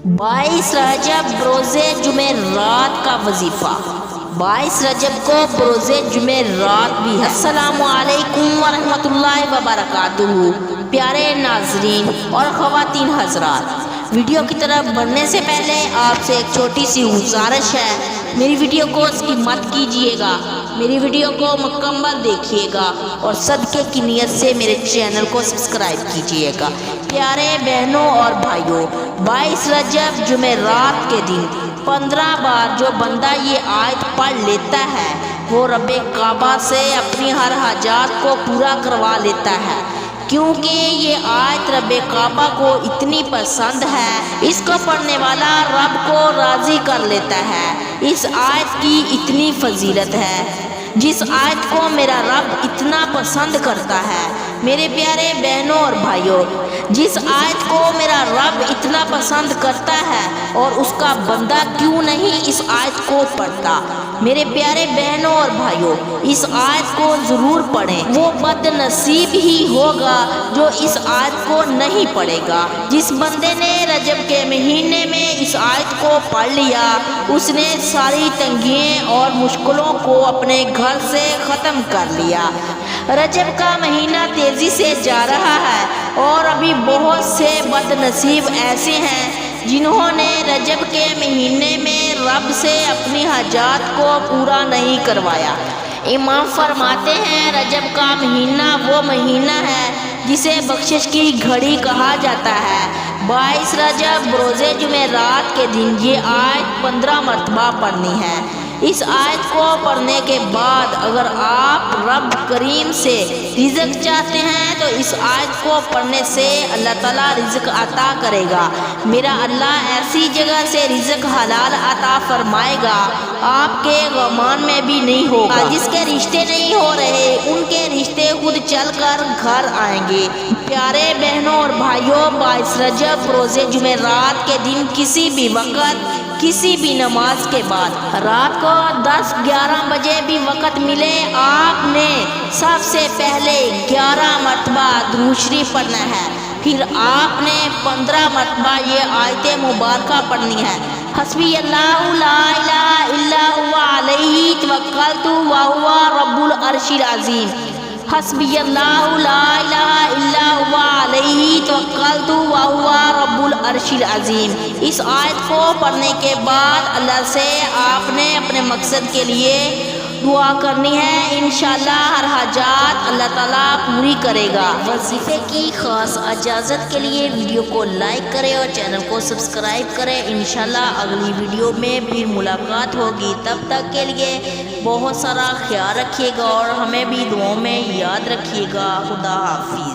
22 रजब रोज़े जुमेरात का वजीफ़ा। 22 रजब को रोज़े जुमेरात भी है। अस्सलामु अलैकुम वरहमतुल्लाहि वबरकातुहू। प्यारे नाज़रीन और ख़वातीन हज़रात, वीडियो की तरफ बढ़ने से पहले आपसे एक छोटी सी गुजारिश है, मेरी वीडियो को स्किप मत कीजिएगा, मेरी वीडियो को मुकम्मल देखिएगा और सदक़े की नीयत से मेरे चैनल को सब्सक्राइब कीजिएगा। प्यारे बहनों और भाइयों, 22 रजब जुमेरात के दिन 15 बार जो बंदा ये आयत पढ़ लेता है वो रब्बे काबा से अपनी हर हाजात को पूरा करवा लेता है, क्योंकि ये आयत रब्बे काबा को इतनी पसंद है, इसको पढ़ने वाला रब को राज़ी कर लेता है। इस आयत की इतनी फजीलत है, जिस आयत को मेरा रब इतना पसंद करता है। मेरे प्यारे बहनों और भाइयों, जिस आयत को मेरा रब इतना पसंद करता है और उसका बंदा क्यों नहीं इस आयत को पढ़ता। मेरे प्यारे बहनों और भाइयों, इस आयत को ज़रूर पढ़ें। वो बदनसीब ही होगा जो इस आयत को नहीं पढ़ेगा। जिस बंदे ने रजब के महीने में इस आयत को पढ़ लिया, उसने सारी तंगियाँ और मुश्किलों को अपने घर से ख़त्म कर लिया। रजब का महीना तेज़ी से जा रहा है और अभी बहुत से बदनसीब ऐसे हैं जिन्होंने रजब के महीने में रब से अपनी हाजात को पूरा नहीं करवाया। इमाम फरमाते हैं, रजब का महीना वो महीना है जिसे बख्शिश की घड़ी कहा जाता है। 22 रजब रोज़े जुमेरात के दिन ये आयत 15 मरतबा पढ़नी है। इस आयत को पढ़ने के बाद अगर आप रब करीम से रिज़्क़ चाहते हैं तो इस आयत को पढ़ने से अल्लाह ताला रिज़्क़ अता करेगा। मेरा अल्लाह ऐसी जगह से रिज़्क़ हलाल अता फरमाएगा, आपके गुमान में भी नहीं होगा। जिसके रिश्ते नहीं हो रहे उनके रिश्ते खुद चल कर घर आएंगे। प्यारे बहनों और भाइयों, 22 रजब रोज़े जुमेरात के दिन किसी भी वक़्त किसी भी नमाज के बाद रात को 10-11 बजे भी वक़्त मिले, आपने सबसे पहले 11 मरतबा दुरूद शरीफ पढ़ना है। फिर आपने 15 मरतबा ये आयत मुबारका पढ़नी है। हस्बी अल्लाहु ला इलाहा इल्ला हुवा अलैहि तवक्कलतु व हुवा रब्बुल अर्शिल अज़ीम। हस्बी अल्लाहु ला इलाहा इल्ला हुवा अलैहि तवक्कलतु व हुवा रब्बुल अर्शिल अज़ीम। इस आयत को पढ़ने के बाद अल्लाह से आपने अपने मकसद के लिए दुआ करनी है। इंशाअल्लाह हर हाजात अल्लाह ताला पूरी करेगा। वजीफे की ख़ास इजाज़त के लिए वीडियो को लाइक करें और चैनल को सब्सक्राइब करें। इंशाअल्लाह अगली वीडियो में फिर मुलाकात होगी। तब तक के लिए बहुत सारा ख्याल रखिएगा और हमें भी दुआओं में याद रखिएगा। खुदा हाफिज़।